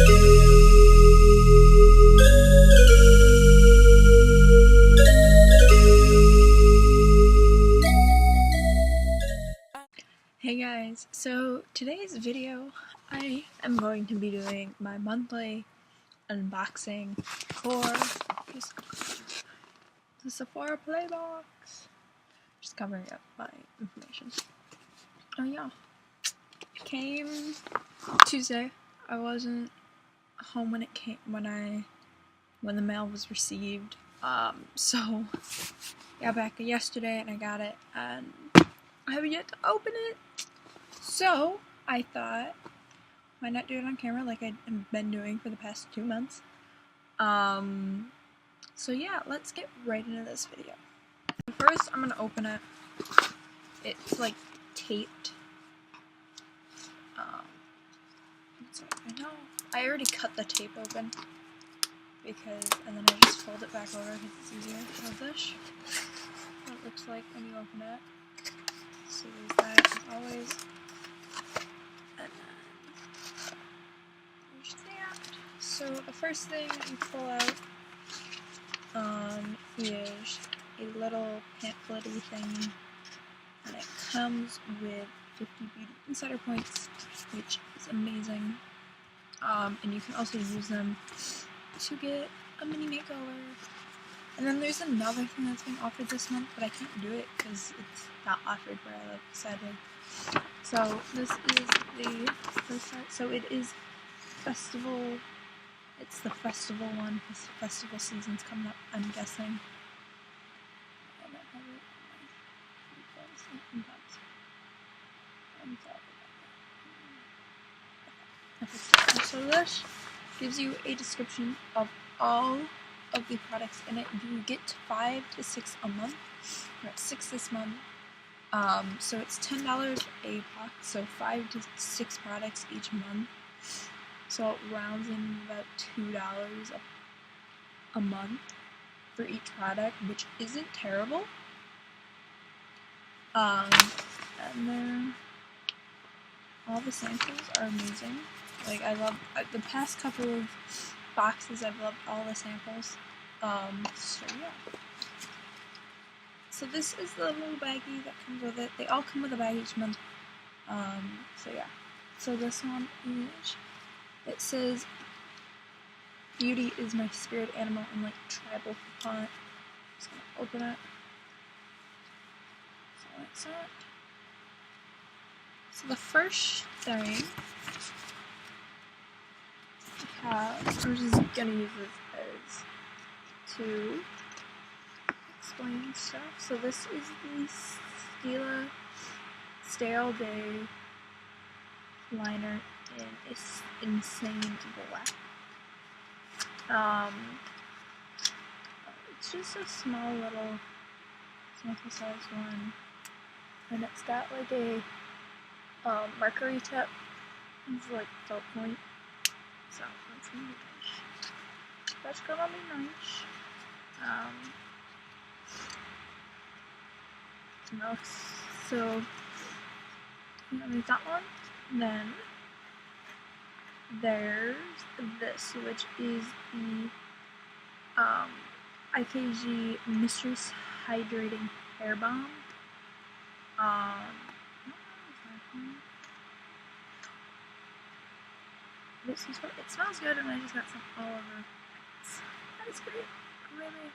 Hey guys, so today's video I am going to be doing my monthly unboxing for the Sephora Playbox. Just covering up my information. Oh yeah, it came Tuesday. I wasn't home when it came when the mail was received. So got back yesterday and I got it and I haven't yet to open it. So I thought, why not do it on camera like I've been doing for the past 2 months? So yeah, let's get right into this video. First, I'm gonna open it. It's like taped. I know I already cut the tape open and then I just fold it back over because it's easier. So this, what it looks like when you open it. So there's that as always. And then there's that. So the first thing you pull out is a little pamphlet-y thing, and it comes with 50 beauty insider points, which is amazing. And you can also use them to get a mini makeover. And then there's another thing that's being offered this month, but I can't do it because it's not offered where I live, sadly. So this is the first side. So it is festival. It's the festival one because festival season's coming up, I'm guessing. I don't have it. I'm sorry. Okay. So this gives you a description of all of the products in it. You get 5 to 6 a month. We're at 6 this month. So it's $10 a box, so 5 to 6 products each month. So it rounds in about $2 a month for each product, which isn't terrible. And then all the samples are amazing. Like, I love the past couple of boxes. I've loved all the samples. So yeah. So this is the little baggie that comes with it. They all come with a bag each month. So yeah. So this one is, it says, "Beauty is my spirit animal," in like tribal font. Just gonna open it. So that's it. So the first thing I'm just gonna use this as to explain stuff. So this is the Stila Stale Day liner in Insane Black. It's just a small little sample size one, and it's got like a mercury tip. It's like felt point. So that's gonna be nice. That's gonna be nice. So there's that one. Then there's this, which is the IKG Mistress Hydrating Hair Balm. This is what it smells good, and I just got some all over. That is great. Really.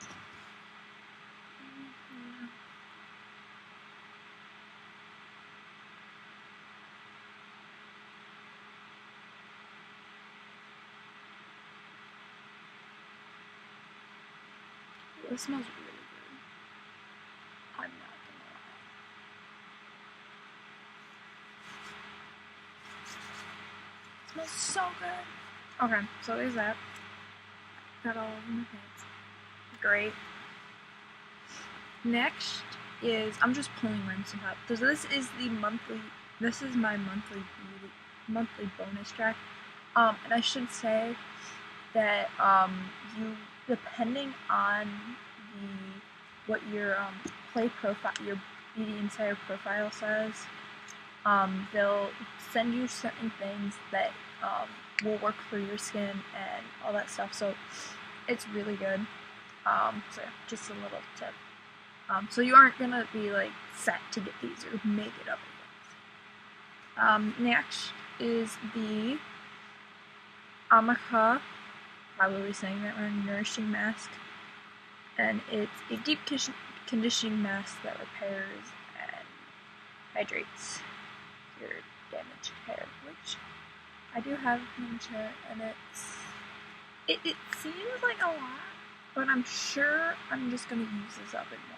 It smells really good. I'm not gonna lie. It smells so good. Okay, so there's that. Got all of my pants. Great. Next is, I'm just pulling random stuff out. So this is my monthly bonus track. And I should say that you, depending on what your your Beauty Insider profile says, they'll send you certain things that will work for your skin and all that stuff. So it's really good. So yeah, just a little tip. So you aren't gonna be like set to get these or make it up again. Next is the Amaka, probably saying that wrong, nourishing mask, and it's a deep conditioning mask that repairs and hydrates your damaged hair, which I do have damaged hair, and it seems like a lot, but I'm sure I'm just gonna use this up in one.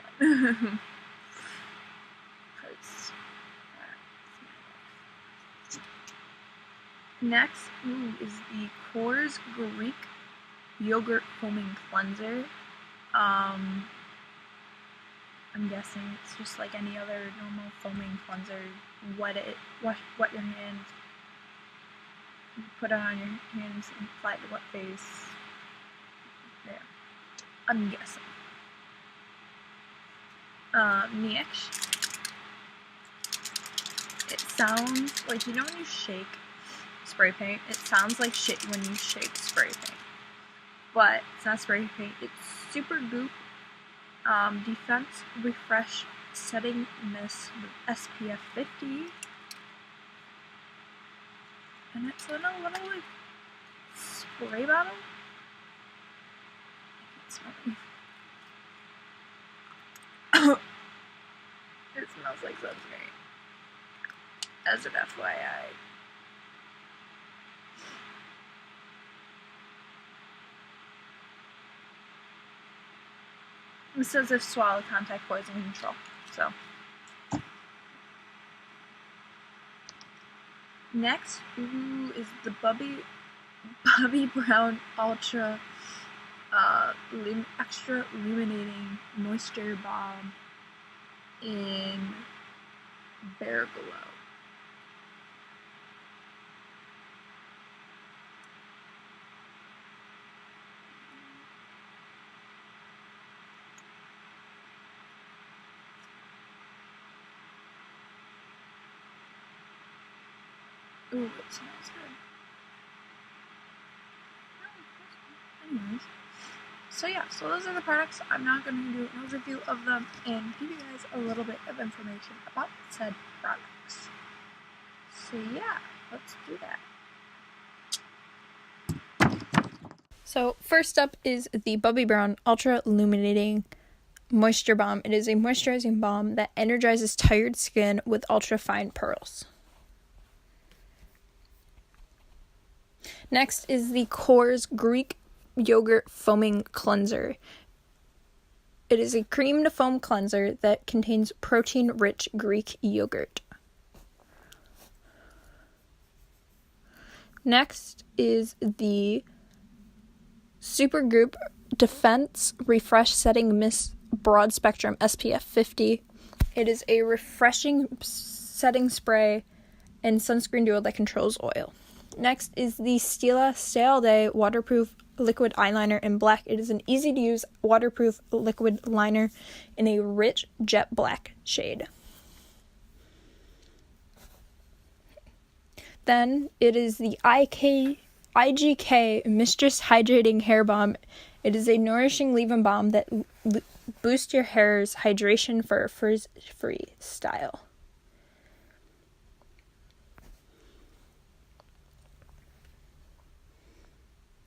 Next is the Coors Greek Yogurt Foaming Cleanser. I'm guessing it's just like any other normal foaming cleanser. Wet your hands, put it on your hands, and apply it to wet face. There. I'm guessing. Next, it sounds like, you know when you shake spray paint, it sounds like shit when you shake spray paint. But it's not spray paint, it's Super Goop Defense Refresh Setting Mist with SPF 50. And it's in a little like spray bottle. I can't smell it. It smells like sunscreen. As an FYI. It says if swallow contact poison control. So next is the Bobbi Brown Ultra Extra Illuminating Moisture Balm in Bare Glow. Ooh, it smells good. Anyways. So yeah, so those are the products. I'm not going to do an overview of them and give you guys a little bit of information about said products. So yeah, let's do that. So first up is the Bobbi Brown Ultra Illuminating Moisture Balm. It is a moisturizing balm that energizes tired skin with ultra fine pearls. Next is the Coors Greek Yogurt Foaming Cleanser. It is a cream to foam cleanser that contains protein-rich Greek yogurt. Next is the Super Goop Defense Refresh Setting Mist Broad Spectrum SPF 50. It is a refreshing setting spray and sunscreen duo that controls oil. Next is the Stila Stay All Day Waterproof Liquid Eyeliner in black. It is an easy-to-use waterproof liquid liner in a rich jet black shade. Then it is the IGK Mistress Hydrating Hair Balm. It is a nourishing leave-in balm that boosts your hair's hydration for a frizz-free style.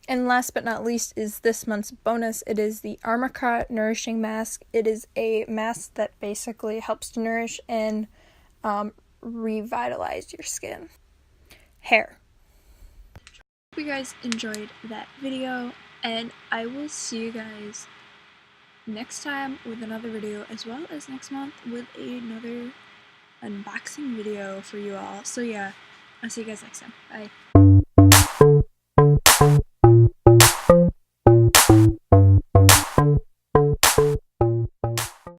And last but not least is this month's bonus. It is the Armacra Nourishing Mask. It is a mask that basically helps to nourish and revitalize your skin. Hair. Hope you guys enjoyed that video, and I will see you guys next time with another video, as well as next month with another unboxing video for you all. So yeah, I'll see you guys next time. Bye.